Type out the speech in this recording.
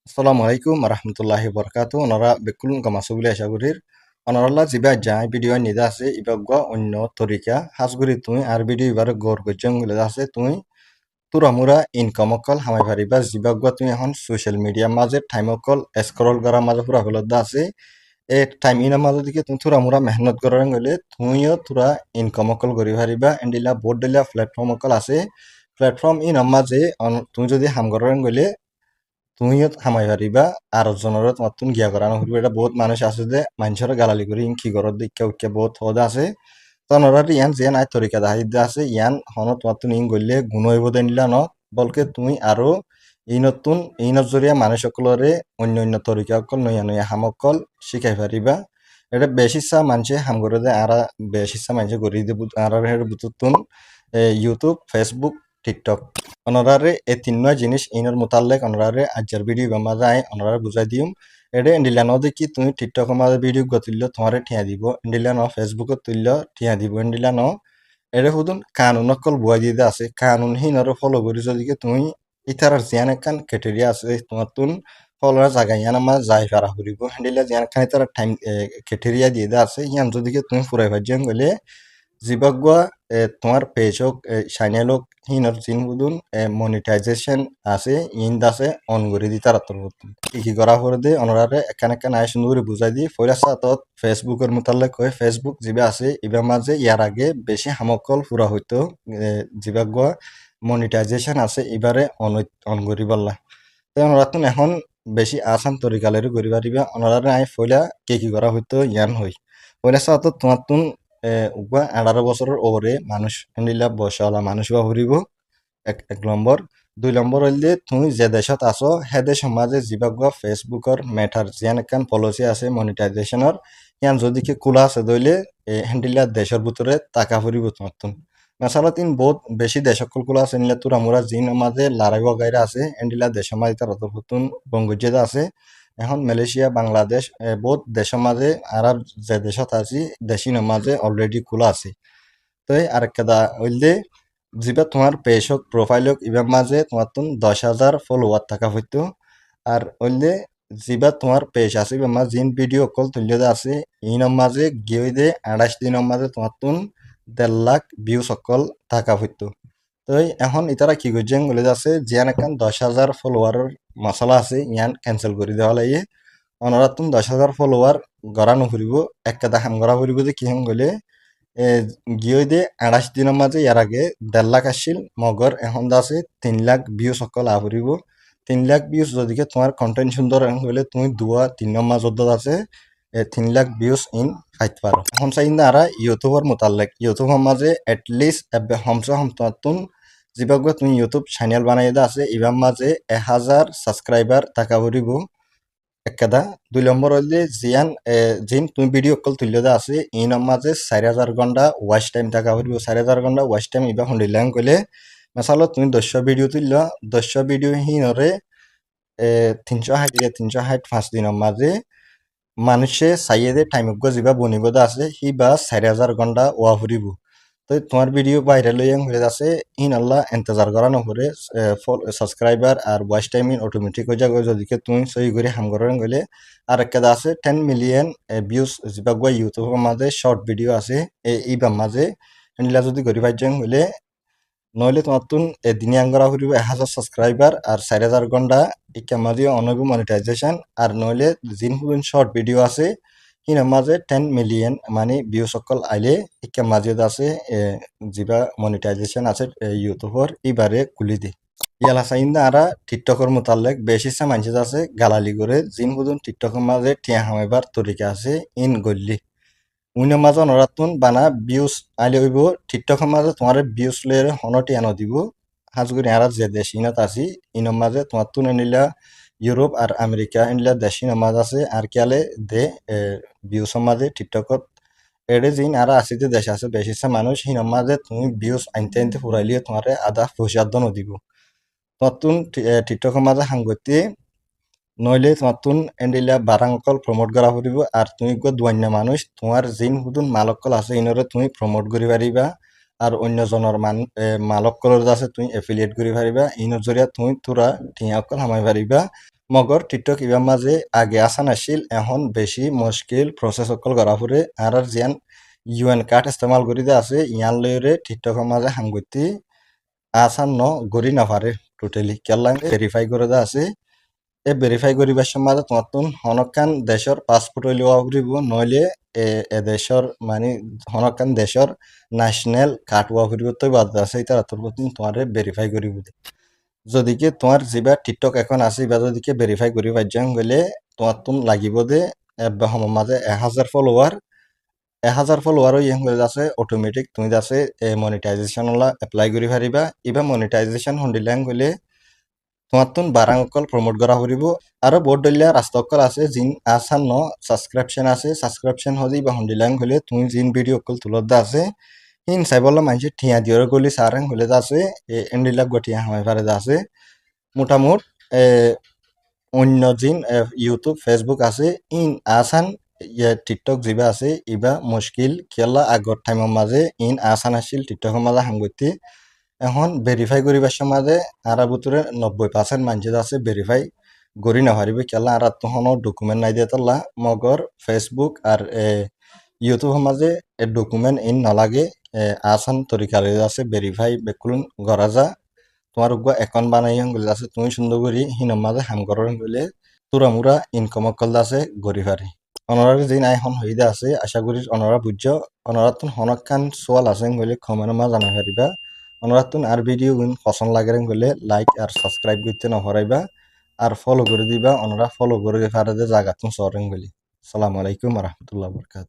আসসালামু আলাইকুম রহমতুল্লাহি বরকাতু ওনারা বেকুলুন কামাসু বলে আশা করি ওনারা জিবা যাই ভিডিও নিদা আছে ইবাগা অন্য তরিকা হাজগুড়ি তুমি আর ভিডিও এবার গড় গজ্জং বলে আছে তুমি তুরামুরা ইনকাম অকল হামাই পারিবা জিবাগা তুমি এখন সোশ্যাল মিডিয়া মাঝে টাইম অকল স্ক্রল করার মাঝে পুরা হলদ আছে এই টাইম ইনার মাঝে দিকে তুমি তুরামুরা মেহনত করার গেলে তুমিও তুরা ইনকাম অকল করি পারিবা এন্ডিলা বোর্ড দিলা প্ল্যাটফর্ম অকল আছে প্ল্যাটফর্ম ইনার মাঝে তুমি যদি হাম করার গেলে তুমিও হামাই পারিবা আর জনের তোমার তুন গিয়া করানো হইব এটা বহুত মানুষ আছে যে মানুষের গালালি করি কি করত দিকে উকে বহুত হদ আছে তনরার ইয়ান যে নাই তরিকা দাহিদ আছে ইয়ান হন তোমার তুন ইন গইলে গুণ হইব দেনিলা ন বলকে তুমি আরো এই নতুন এই নজরিয়া মানুষ সকলরে অন্য অন্য তরিকা অকল নয়া নয়া হামকল শিখাই পারিবা এটা বেশিসা মানুষে হাম করে দে আর বেশিসা মানুষে গড়ি দে আর বুতুন ইউটিউব ফেসবুক টিকটক অনরারে এ তিনটা জিনিস ইনর মোতালেক অনরারে আজ্জার ভিডিও গমা যায় অনরারে বুঝাই দিম এডে ইন্ডিলানো দেখি তুমি টিকটক মাঝে ভিডিও গতিল্য তোমারে ঠিয়া দিব ইন্ডিলানো ফেসবুকত তুল্য ঠিয়া দিব ইন্ডিলানো এডে হুদুন কানুন অকল বুয়াই দিতে আছে কানুন হিনরে ফলো করি যদি তুমি ইতারার জিয়ান একান ক্যাটেরিয়া আছে তোমার তুন ফলোরা জায়গা ইয়ান আমার যাই ফেরা ফুরিব হ্যান্ডিলা জিয়ান খান ইতারা টাইম ক্যাটেরিয়া দিয়ে আছে ইয়ান যদি তুমি ফুরাই ভাজিয়ান গেলে জিবাগুয়া তোমার পেজ হোক সাইনেল হোক হিনর জিন বুদুন মনিটাইজেশন আছে ইন্দ আছে অন করে দি তারা তোর কি করা করে দে অনরারে একান একান আয় সুন্দর করে বুঝাই দি ফয়লা সাতত ফেসবুকের মোতালেক কয় ফেসবুক জিবা আছে ইবার মাঝে ইয়ার আগে বেশি হামকল পুরা হইতো জিবাগুয়া মনিটাইজেশন আছে এবারে অন করি বললা তো অনরাতুন এখন বেশি আসান তরিকালের করি পারিবা অনরারে আয় ফয়লা কি করা হইতো ইয়ান হই ফয়লা সাতত তোমার তুন উবা 18 বছরের ওরে মানুষ নিলা বয়সওয়ালা মানুষ বা ফুরিব এক নম্বর 2 নম্বর হইলে তুমি যে দেশত আছো হে দেশ সমাজে যিবাগুৱা ফেসবুকৰ মেটার জিয়ান একান পলিসি আছে মনিটাইজেশনের ইয়ান যদি কি খোলা আছে দইলে হ্যান্ডিলা দেশের ভিতরে টাকা ফুরিব তোমার মাসালা তিন বহুত বেশি দেশ খোলা আছে নিলে তোরা মোরা জিন মাঝে লড়াই গাইরা আছে হ্যান্ডিলা দেশ মাঝে তার অতপুতুন বঙ্গজেদা আছে এখন মালয়েশিয়া বাংলাদেশ বহুত দেশের মাঝে আর যে দেশত আছি দেশি মাঝে অলরেডি খোলা আছে তো আরেকটা হইলে যেটা তোমার পেজ হোক প্রোফাইল হোক ইবার মাঝে তোমার তুন 10,000 ফলোয়ার থাকা হইতো আর হইলে যেবা তোমার পেজ আছে ইবার মাঝে জিন ভিডিও কল তুলিয়ে আছে ইনার মাঝে গিয়ে দে 28 দিনের মাঝে তোমার তুন 1.5 লাখ ভিউ সকল থাকা হইতো তো এখন ইতারা কি করছেন বলে আছে জিয়ান একান 10,000 ফলোয়ারের মশলা আছে ইয়ান ক্যান্সেল করে দেওয়া লাগে অনরা তুমি 10,000 ফলোয়ার গড়া নুফুরিব একটা দেখান গড়া ফুরিব যে কি হন গলে গিয়ে দিয়ে 28 দিনের মাঝে ইয়ার আগে 1.5 লাখ আসছিল মগর এখন আছে 3 লাখ ভিউ সকল আফুরিব 3 লাখ ভিউজ যদিকে তোমার কন্টেন্ট সুন্দর হলে তুমি 2-3 মাঝত আছে 3 লাখ ভিউজ ইন খাইতে পারো এখন চাই না আর ইউটিউবের মোতালেক ইউটিউবের মাঝে এটলিস্ট হমসে হমতুন যেভাবে তুমি ইউটিউব চ্যানেল বানাই আছে এবার মাঝে 1,000 সাবস্ক্রাইবার টাকা ভরিব একটা 2 নম্বর হইলে জিয়ান জিন তুমি ভিডিও কল তুলিয়ে আছে ইন মাঝে 4,000 ঘন্টা ওয়াচ টাইম থাকা হইব 4,000 ঘন্টা ওয়াচ টাইম ইবা হন্ডিলাং কইলে মাসালো তুমি 10 ভিডিও তুলল 10 ভিডিও হিনরে 360 5 দিনের মাঝে মানুষে চাইয়ে দে টাইম যিবা বনিব আছে সি বা 4,000 ঘন্টা ওয়া ফুরিব তো তোমার ভিডিও ভাইরাল হয়ে আছে ইন আল্লাহ এন্তজার করা নহরে সাবস্ক্রাইবার আর ওয়াচ টাইম ইন অটোমেটিক হয়ে যাবে যদি তুমি সই করে হাম করেন গেলে আর একটা আছে 10 মিলিয়ন ভিউজ যিবা গুয়া ইউটিউবের মাঝে শর্ট ভিডিও আছে এইবার মাঝে এনলা যদি করি পাইছেন হইলে নইলে তোমার তুন এদিনে আঙ্গরা হইব 1,000 সাবস্ক্রাইবার আর 4,000 ঘন্টা ইকা মাঝে অনগু মনিটাইজেশন আর নইলে জিন হুন শর্ট ভিডিও আছে হিনা মাঝে 10 মিলিয়ন মানে ভিউ সকল আইলে ইকা মাঝে আছে যিবা মনিটাইজেশন আছে ইউটিউবর ইবারে খুলি দি ইয়ালা চাইন্দা আরা টিকটকের মোতালেক বেশিসা মানুষ আছে গালালি করে জিন হুদুন টিকটকের মাঝে টিয়া হামাইবার তরিকা আছে ইন গল্লি উইনের মাঝে নরাতুন বানা ভিউজ আইলে হইব টিকটকের মাঝে তোমার ভিউজ লের হনটি আনো দিব হাজগুড়ি আর যে দেশ ইনত আছি ইনের মাঝে তোমার তুন এনিলা ইউরোপ আর আমেরিকা এনিলা দেশ ইনের মাঝে আছে আর কিয়ালে দে ভিউসের মাঝে টিকটকত এডে জিন আর আসি যে দেশ আছে বেশিসা মানুষ হিনের মাঝে তুমি ভিউজ আনতে আনতে ফুরাইলিয়ে তোমার আধা পয়সা দন দিব তোমার তুন টিকটকের মাঝে হাঙ্গতি নইলে তোমার এন্ডিলা বারাঙ্কল প্রমোট করা ফুরিব আর তুমি দুয়ান্য মানুষ তোমার জিন হুদুন মালকল আছে ইনরে তুমি প্রমোট করি পারিবা আর অন্য জনের মালকলের আছে তুমি এফিলিয়েট করি পারিবা ইনৰ জৰিয়া তুমি তোরা টিয়াকল হামাই পারিবা মগর টিকটক ইবার মাঝে আগে আসান আসিল এখন বেশি মুশকিল প্রসেস অকল করা ফুরে আর জিয়ান ইউএন কার্ড ইস্তেমাল করিতে আছে ইয়ান লইরে টিকটকের মাঝে হাঙ্গুতি আসান ন গড়ি না পারে টোটালি কেলাং ভেরিফাই করে দা আছে এ ভেরিফাই করিবার সময় তোমার হনকান দেশর পাসপোর্ট হইলে ওয়াবরিব নইলে এ দেশর মানে হনকান দেশর ন্যাশনাল কার্ড ওয়াবরিব তো বাদ আছে এটা তোর তোমার ভেরিফাই করিব যদিকে তোমার যেবা টিকটক এখন আছে বা যদিকে ভেরিফাই করি পাইজাং গলে তোমার লাগিব দে সময় মাঝে 1000 ফলোয়ার 1000 ফলোয়ার ইয়ে হয়ে আছে অটোমেটিক তুমি আছে মনিটাইজেশন এপ্লাই করি পারিবা ইবা মনিটাইজেশন হন্ডিলাং গলে তোমার বারাং অকল প্রমোট করা ফুরিব আৰু বহুত দলীয় রাস্তা অকল আছে জিন আসান ন সাবস্ক্রিপশন আছে সাবস্ক্রিপশন হদি বা হন্ডিলাং হলে তুমি জিন ভিডিও অকল তুলত আছে হিন চাইবলা মানুষের ঠিয়া দিয়র গলি সারাং হলে আছে এন্ডিলাক গঠিয়া হামাই পারে আছে মোটামুট অন্য জিন ইউটিউব ফেসবুক আছে ইন আসান টিকটক যিবা আছে ইবা মুশকিল কেলা আগর টাইমের মাঝে ইন আসান আসিল টিকটকের মাঝে হাঙ্গতি এখন ভেরিফাই করিবার সমাজে আরা ভিতরে 90% মানুষ আছে ভেরিফাই করি না পারিবে কেলা আর তখনও ডকুমেন্ট নাই দিয়ে তোলা মগর ফেসবুক আর ইউটিউব সমাজে ডকুমেন্ট ইন নালাগে আসান তরিকার আছে ভেরিফাই বেকুলন করা যা তোমার উগ্র অ্যাকাউন্ট বানাই গেলে আছে তুমি সুন্দর করি হিনর মাঝে হাম করার গেলে তোরা মুরা ইনকাম কল আছে গড়ি পারি অনরার যে নাই এখন হইদা আছে আশা করি অনরা বুঝছ অনরাতুন হনকান সোয়াল আছে গলে কমেন্ট মা জানাই পারিবা অনরাতুন আর ভিডিও পছন্দ লাগে গলে লাইক আর সাবস্ক্রাইব করতে না হরাইবা আর ফলো করে দিবা অনরা ফলো করে পারে যে জায়গা তুমি সরেন গলি সালামু আলাইকুম রহমতুল্লাহ বরকাত